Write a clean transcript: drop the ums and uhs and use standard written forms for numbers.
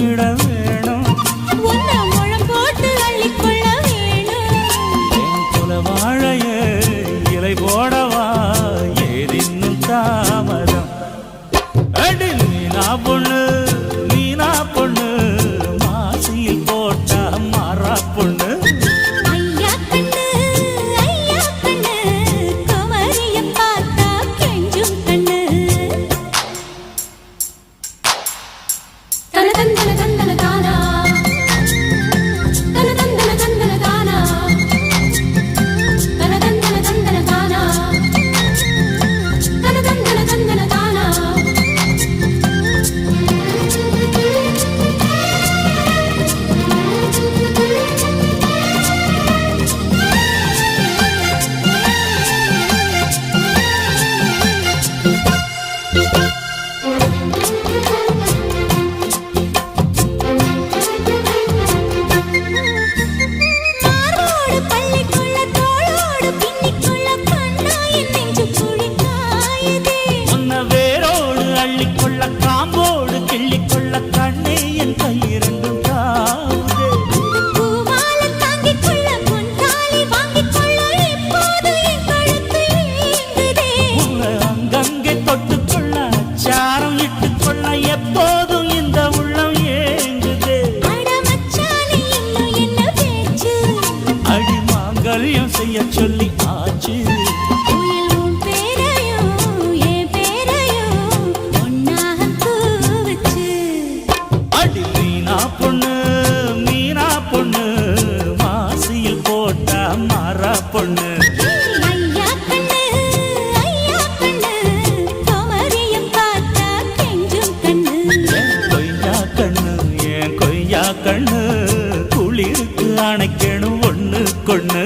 முத்தமிட வேணும் உன்னை முழம் போட்டு அள்ளிக்கொள்ள வேணும் என் குல வாழைய இலை போடவா ஏதின்னும் தாமதம் அடி மீனா பொண்ணு மாசியில் போட்டா மாறா பொண்ணு காம்போடு கிள்ளிக்கொள்ள கண்ணே என் கையிரண்டும் காவுதே பூமாலை தாங்கிக் கொள்ள பொன்தாலி வாங்கிக் கொள்ள இப்போது என் கழுத்து ஏங்குதே உன்னை அங்கங்கே தொட்டுக்கொள்ள அச்சாரம் இட்டுக்கொள்ள எப்போதும் இந்த உள்ளம் ஏங்குதே அட மச்சானே இன்னும் என்ன பேச்சு அடி மாங்கல்யம் செய்ய சொல்லி ஆச்சு மீனா பொண்ணு மாசியில் போட்டா மாறா பொண்ணு ஐயா கண்ணு கோமரியம் பார்த்தா கெஞ்சும் கண்ணு என் கொய்யா கண்ணு குளிருக்கு அணைக்கணும் ஒண்ணு கொண்ணு